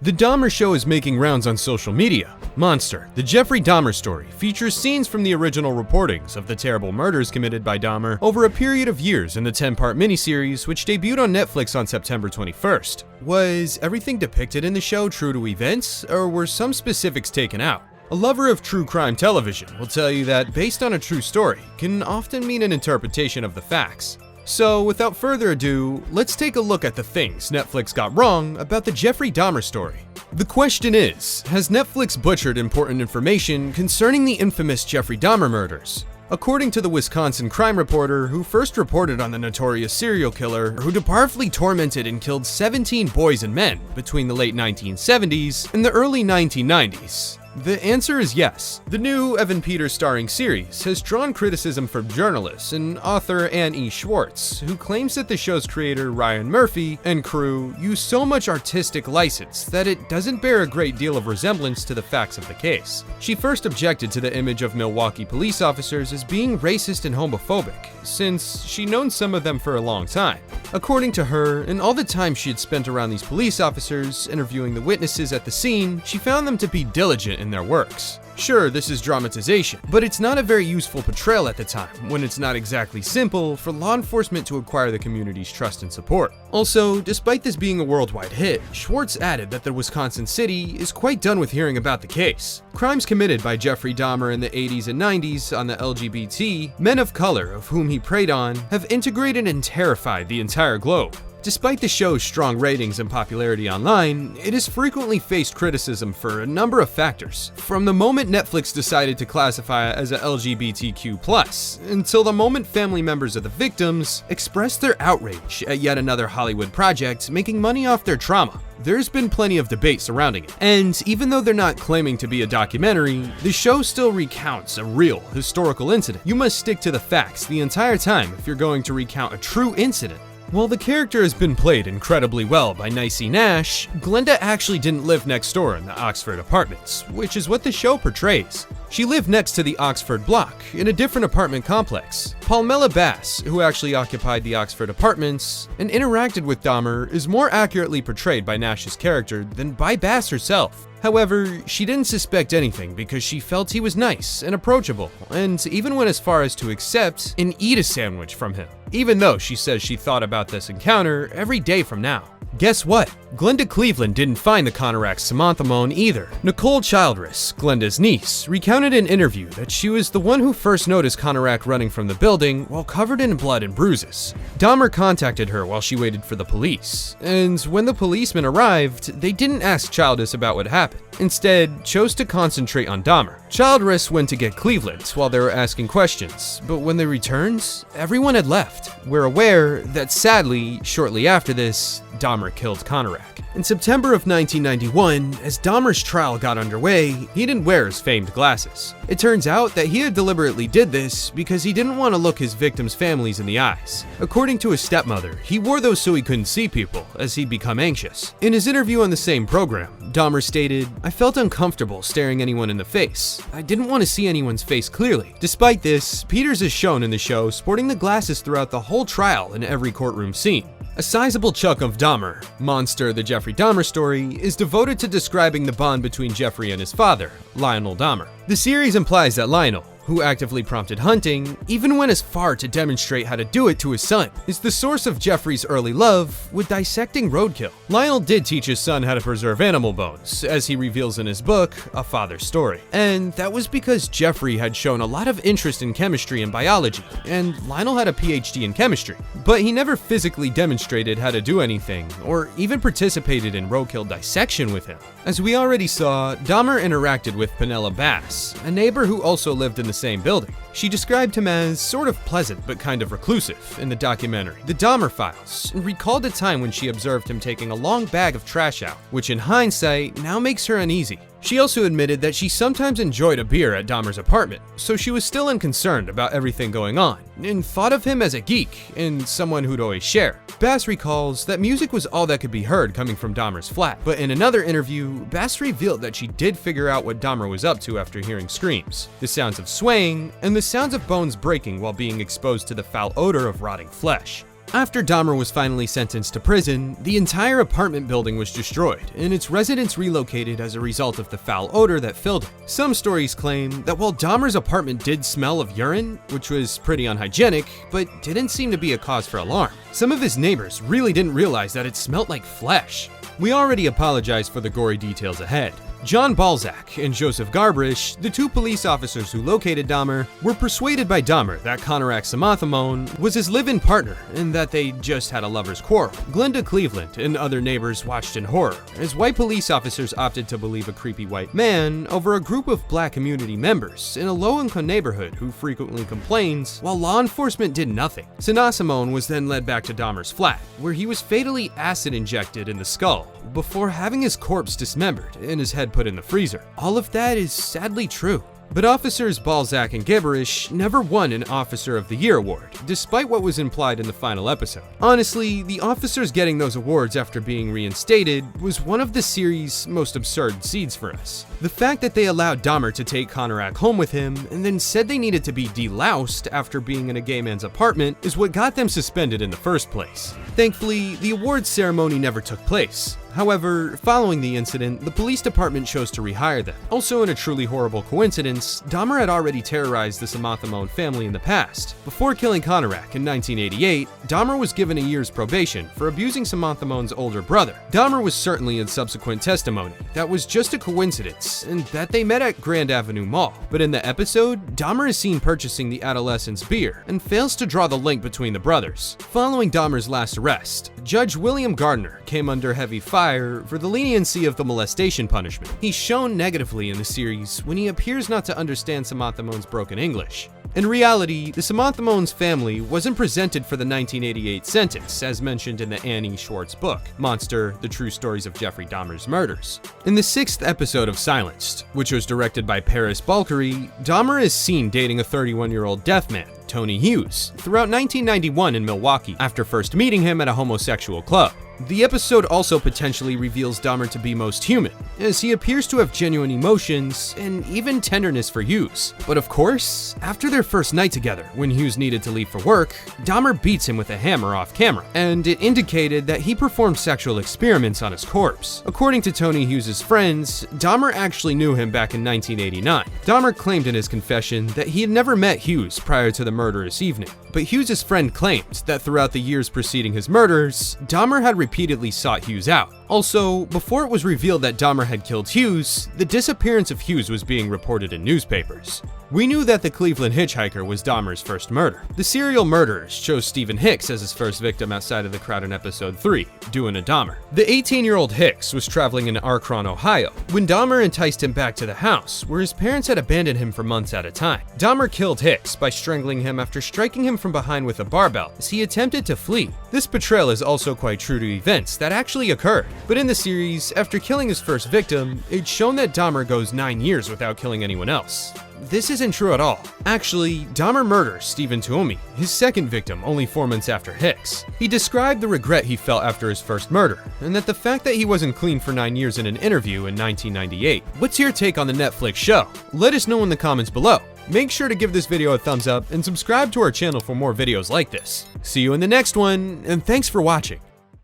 The Dahmer Show is making rounds on social media. Monster, the Jeffrey Dahmer Story, features scenes from the original reportings of the terrible murders committed by Dahmer over a period of years in the 10-part miniseries, which debuted on Netflix on September 21st. Was everything depicted in the show true to events, or were some specifics taken out? A lover of true crime television will tell you that based on a true story can often mean an interpretation of the facts. So, without further ado, let's take a look at the things Netflix got wrong about the Jeffrey Dahmer story. The question is, has Netflix butchered important information concerning the infamous Jeffrey Dahmer murders? According to the Wisconsin crime reporter who first reported on the notorious serial killer who powerfully tormented and killed 17 boys and men between the late 1970s and the early 1990s, the answer is yes. The new Evan Peters starring series has drawn criticism from journalists and author Anne E. Schwartz, who claims that the show's creator Ryan Murphy and crew use so much artistic license that it doesn't bear a great deal of resemblance to the facts of the case. She first objected to the image of Milwaukee police officers as being racist and homophobic, since she'd known some of them for a long time. According to her, in all the time she had spent around these police officers, interviewing the witnesses at the scene, she found them to be diligent in their works. Sure, this is dramatization, but it's not a very useful portrayal at the time, when it's not exactly simple for law enforcement to acquire the community's trust and support. Also, despite this being a worldwide hit, Schwartz added that the Wisconsin city is quite done with hearing about the case. Crimes committed by Jeffrey Dahmer in the 80s and 90s on the LGBT, men of color of whom he preyed on, have integrated and terrified the entire globe. Despite the show's strong ratings and popularity online, it has frequently faced criticism for a number of factors, from the moment Netflix decided to classify it as a LGBTQ+, until the moment family members of the victims expressed their outrage at yet another Hollywood project making money off their trauma. There's been plenty of debate surrounding it, and even though they're not claiming to be a documentary, the show still recounts a real historical incident. You must stick to the facts the entire time if you're going to recount a true incident. While the character has been played incredibly well by Niecy Nash, Glenda actually didn't live next door in the Oxford apartments, which is what the show portrays. She lived next to the Oxford block, in a different apartment complex. Palmela Bass, who actually occupied the Oxford apartments and interacted with Dahmer, is more accurately portrayed by Nash's character than by Bass herself. However, she didn't suspect anything because she felt he was nice and approachable, and even went as far as to accept and eat a sandwich from him, even though she says she thought about this encounter every day from now. Guess what? Glenda Cleveland didn't find the Conorac's Samantha Moan either. Nicole Childress, Glenda's niece, recounted in an interview that she was the one who first noticed Conorac running from the building while covered in blood and bruises. Dahmer contacted her while she waited for the police, and when the policemen arrived, they didn't ask Childress about what happened. Instead, chose to concentrate on Dahmer. Childress went to get Cleveland while they were asking questions, but when they returned, everyone had left. We're aware that sadly, shortly after this, Dahmer killed Conorac. In September of 1991, as Dahmer's trial got underway, he didn't wear his famed glasses. It turns out that he had deliberately did this because he didn't want to look his victims' families in the eyes. According to his stepmother, he wore those so he couldn't see people, as he'd become anxious. In his interview on the same program, Dahmer stated, "I felt uncomfortable staring anyone in the face. I didn't want to see anyone's face clearly." Despite this, Peters is shown in the show sporting the glasses throughout the whole trial in every courtroom scene. A sizable chunk of Dahmer, Monster, the Jeffrey Dahmer Story, is devoted to describing the bond between Jeffrey and his father, Lionel Dahmer. The series implies that Lionel, who actively prompted hunting, even went as far to demonstrate how to do it to his son, is the source of Jeffrey's early love with dissecting roadkill. Lionel did teach his son how to preserve animal bones, as he reveals in his book, A Father's Story. And that was because Jeffrey had shown a lot of interest in chemistry and biology, and Lionel had a PhD in chemistry, but he never physically demonstrated how to do anything, or even participated in roadkill dissection with him. As we already saw, Dahmer interacted with Palmela Bass, a neighbor who also lived in the same building. She described him as sort of pleasant but kind of reclusive in the documentary The Dahmer Files, and recalled a time when she observed him taking a long bag of trash out, which in hindsight now makes her uneasy. She also admitted that she sometimes enjoyed a beer at Dahmer's apartment, so she was still unconcerned about everything going on, and thought of him as a geek and someone who'd always share. Bass recalls that music was all that could be heard coming from Dahmer's flat, but in another interview, Bass revealed that she did figure out what Dahmer was up to after hearing screams, the sounds of swaying, and the sounds of bones breaking while being exposed to the foul odor of rotting flesh. After Dahmer was finally sentenced to prison, the entire apartment building was destroyed, and its residents relocated as a result of the foul odor that filled it. Some stories claim that while Dahmer's apartment did smell of urine, which was pretty unhygienic, but didn't seem to be a cause for alarm, some of his neighbors really didn't realize that it smelled like flesh. We already apologize for the gory details ahead. John Balzac and Joseph Garbrish, the two police officers who located Dahmer, were persuaded by Dahmer that Conorak Samathamone was his live-in partner and that they just had a lover's quarrel. Glenda Cleveland and other neighbors watched in horror as white police officers opted to believe a creepy white man over a group of black community members in a low-income neighborhood who frequently complains, while law enforcement did nothing. Sanasimone was then led back to Dahmer's flat, where he was fatally acid injected in the skull before having his corpse dismembered and his head put in the freezer. All of that is sadly true. But officers Balzac and Gibberish never won an Officer of the Year award, despite what was implied in the final episode. Honestly, the officers getting those awards after being reinstated was one of the series' most absurd seeds for us. The fact that they allowed Dahmer to take Conorak home with him and then said they needed to be deloused after being in a gay man's apartment is what got them suspended in the first place. Thankfully, the awards ceremony never took place. However, following the incident, the police department chose to rehire them. Also, in a truly horrible coincidence, Dahmer had already terrorized the Samathamone family in the past. Before killing Conorak in 1988, Dahmer was given a year's probation for abusing Samathamone's older brother. Dahmer was certainly in subsequent testimony that was just a coincidence and that they met at Grand Avenue Mall. But in the episode, Dahmer is seen purchasing the adolescent's beer and fails to draw the link between the brothers. Following Dahmer's last arrest, Judge William Gardner came under heavy fire for the leniency of the molestation punishment. He's shown negatively in the series when he appears not to understand Samathamone's broken English. In reality, the Samathamone's family wasn't presented for the 1988 sentence, as mentioned in the Annie Schwartz book, Monster: The True Stories of Jeffrey Dahmer's Murders. In the 6th episode of Silenced, which was directed by Paris Balkary, Dahmer is seen dating a 31-year-old deaf man, Tony Hughes, throughout 1991 in Milwaukee, after first meeting him at a homosexual club. The episode also potentially reveals Dahmer to be most human, as he appears to have genuine emotions and even tenderness for Hughes. But of course, after their first night together, when Hughes needed to leave for work, Dahmer beats him with a hammer off camera, and it indicated that he performed sexual experiments on his corpse. According to Tony Hughes' friends, Dahmer actually knew him back in 1989. Dahmer claimed in his confession that he had never met Hughes prior to the murderous evening, but Hughes' friend claimed that throughout the years preceding his murders, Dahmer had repeatedly sought Hughes out. Also, before it was revealed that Dahmer had killed Hughes, the disappearance of Hughes was being reported in newspapers. We knew that the Cleveland hitchhiker was Dahmer's first murder. The serial murderers chose Stephen Hicks as his first victim outside of the crowd in episode 3, Doing a Dahmer. The 18-year-old Hicks was traveling in Akron, Ohio, when Dahmer enticed him back to the house, where his parents had abandoned him for months at a time. Dahmer killed Hicks by strangling him after striking him from behind with a barbell as he attempted to flee. This portrayal is also quite true to events that actually occurred. But in the series, after killing his first victim, it's shown that Dahmer goes 9 years without killing anyone else. This isn't true at all. Actually, Dahmer murders Stephen Tuomi, his second victim, only 4 months after Hicks. He described the regret he felt after his first murder, and that the fact that he wasn't clean for 9 years in an interview in 1998. What's your take on the Netflix show? Let us know in the comments below. Make sure to give this video a thumbs up and subscribe to our channel for more videos like this. See you in the next one, and thanks for watching.